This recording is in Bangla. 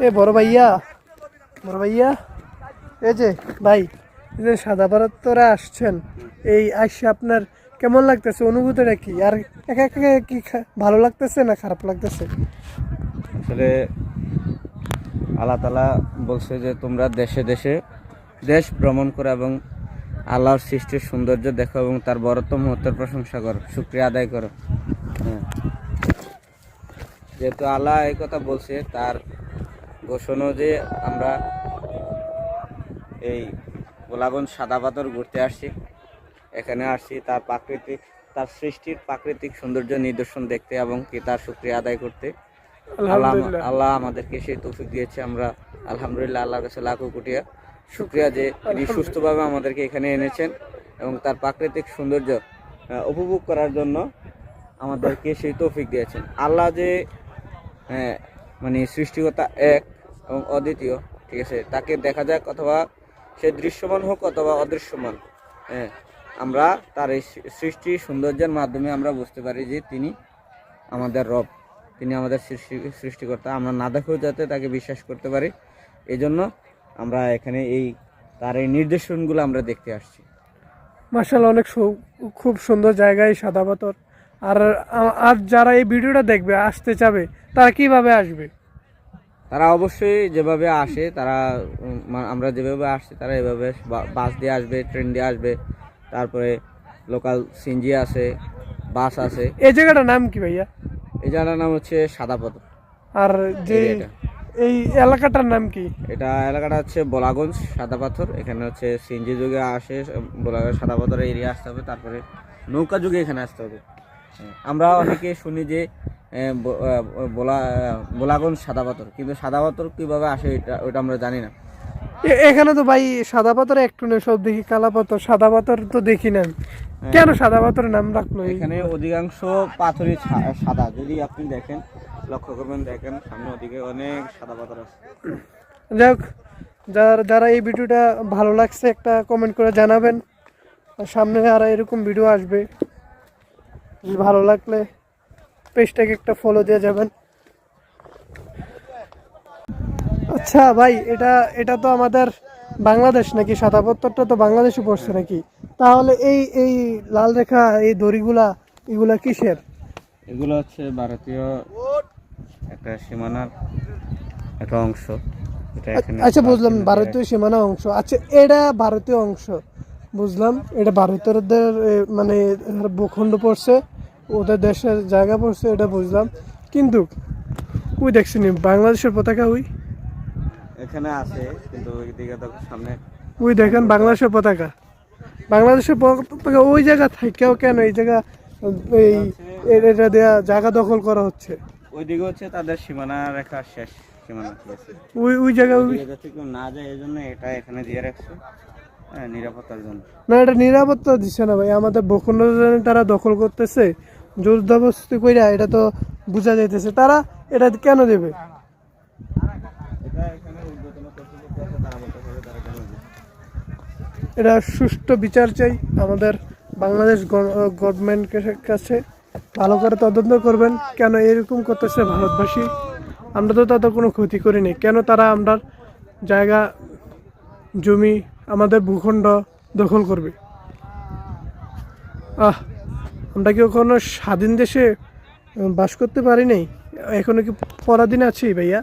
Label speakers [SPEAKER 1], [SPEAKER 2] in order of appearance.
[SPEAKER 1] এ বড় ভাইয়া এই যে ভাই, এই যে সাদা পাথরে আসছেন, এই আসছে আপনার কেমন লাগতেছে, অনুভূতিটা কি? আর একা একা কি ভালো লাগতেছে না খারাপ লাগতেছে?
[SPEAKER 2] আসলে আল্লাহ তাআলা বলছে যে তোমরা দেশে দেশে দেশ ভ্রমণ করো এবং আল্লাহর সৃষ্টির সৌন্দর্য দেখো এবং তার বরত্ব মহত্বের প্রশংসা করো, শুকরিয়া আদায় করো। হ্যাঁ, যেহেতু আল্লাহ এই কথা বলছে, তার ঘোষণা যে আমরা এই গোলাগঞ্জ সাদা পাথর ঘুরতে আসছি, এখানে আসছি তার সৃষ্টির প্রাকৃতিক সৌন্দর্য নিদর্শন দেখতে এবং কি তার শুকরিয়া আদায় করতে। আল্লাহ আমাদেরকে সেই তৌফিক দিয়েছে। আমরা আলহামদুলিল্লাহ আল্লাহর কাছে লাখো কোটিয়া শুকরিয়া যে তিনি সুস্থভাবে আমাদেরকে এখানে এনেছেন এবং তার প্রাকৃতিক সৌন্দর্য উপভোগ করার জন্য আমাদেরকে সেই তৌফিক দিয়েছেন। আল্লাহ যে মানে সৃষ্টিকর্তা এক এবং অদ্বিতীয়, ঠিক আছে, তাকে দেখা যাক অথবা সে দৃশ্যমান হোক অথবা অদৃশ্যমান, আমরা তার এই সৃষ্টি সৌন্দর্যের মাধ্যমে আমরা বুঝতে পারি যে তিনি আমাদের রব, তিনি আমাদের সৃষ্টিকর্তা। আমরা না দেখেও যাতে তাকে বিশ্বাস করতে পারি, এই জন্য আমরা এখানে তার এই নির্দেশনগুলো আমরা দেখতে আসছি।
[SPEAKER 1] মাশাআল্লাহ, অনেক খুব সুন্দর জায়গায় সাদা পাথর। আর যারা এই ভিডিওটা দেখবে, আসতে চাবে, তারা কিভাবে আসবে?
[SPEAKER 2] তারা অবশ্যই যেভাবে আসে, আমরা যেভাবে আসছি তারা এভাবে বাস দিয়ে আসবে, ট্রেন দিয়ে আসবে, তারপরে লোকাল সিএনজি আছে, বাস আছে।
[SPEAKER 1] এই জায়গাটার নাম কি ভাইয়া?
[SPEAKER 2] এই জায়গাটার নাম হচ্ছে সাদা পাথর।
[SPEAKER 1] আর যে এই এলাকাটার নাম কি?
[SPEAKER 2] এলাকাটা হচ্ছে বোলাগঞ্জ সাদা পাথর। এখানে হচ্ছে সিএনজি যুগে আসে, বোলাগঞ্জ সাদা পাথর এরিয়া আসতে হবে, তারপরে নৌকা যুগে এখানে আসতে হবে। আমরা অনেকে শুনি যে বোলাগঞ্জ সাদা পাথর, কিন্তু সাদা পাথর কিভাবে আসে ওটা আমরা জানি না।
[SPEAKER 1] এখানে তো ভাই সাদা পাথর একটু নেই, সব দেখি কালা পাথর, সাদা পাথর তো দেখি না। কেন সাদা পাথরের নাম রাখলো?
[SPEAKER 2] এখানে অধিকাংশ পাথরই সাদা, যদি আপনি দেখেন, লক্ষ্য করবেন, দেখেন সামনে ওদিকে অনেক সাদা পাথর আছে।
[SPEAKER 1] যাই হোক, যারা এই ভিডিওটা ভালো লাগছে একটা কমেন্ট করে জানাবেন। সামনে আর এরকম ভিডিও আসবে, ভালো লাগলে পেজটাকে একটা ফলো দিয়ে যাবেন। আচ্ছা ভাই, এটা তো আমাদের বাংলাদেশ নাকি? সাদা পাথরটা তো বাংলাদেশে পড়ছে নাকি? তাহলে এই লাল রেখা, এই দড়িগুলা, এগুলা কিসের?
[SPEAKER 2] এগুলো হচ্ছে ভারতীয় একটা সীমানার একটা অংশ।
[SPEAKER 1] আচ্ছা বুঝলাম, ভারতীয় সীমানা অংশ। আচ্ছা, এটা ভারতীয় অংশ বুঝলাম, এটা ভারতীয়দের মানে ভূখণ্ড পড়ছে, ওদের দেশের জায়গা পড়ছে, এটা বুঝলাম। কিন্তু ওই দেখছিনি বাংলাদেশের পতাকা?
[SPEAKER 2] এখানে আছে, কিন্তু ওই দিকে তো সামনে
[SPEAKER 1] ওই দেখেন বাংলাদেশের পতাকা। বাংলাদেশের পতাকা ওই জায়গা থেকেও কেন এই জায়গা, এটা দেওয়া জায়গা দখল করা হচ্ছে?
[SPEAKER 2] ওই দিকে হচ্ছে তাদের সীমানা রেখা শেষ সীমানা,
[SPEAKER 1] ওই জায়গায়
[SPEAKER 2] কেউ না যায়, এই জন্য এটা এখানে দিয়ে রাখছে, নিরাপত্তার জন্য।
[SPEAKER 1] না, এটা নিরাপত্তা দিচ্ছে না ভাই, আমাদের ভূখণ্ড তারা দখল করতেছে জোর জবরদস্তি কইরা, এটা তো বোঝা যাইতেছে। তারা এটা কেন দেবে? এটা সুষ্ঠু বিচার চাই আমাদের বাংলাদেশ গভর্নমেন্টের কাছে। ভালো করে তদন্ত করবেন, কেন এরকম করতেছে ভারতবাসী। আমরা তো তাদের কোনো ক্ষতি করিনি, কেন তারা আমরা জায়গা জমি আমাদের ভূখণ্ড দখল করবে? আমরা কি কোনো স্বাধীন দেশে বাস করতে পারি নাই? এখনো কি পরাধীন আছি ভাইয়া?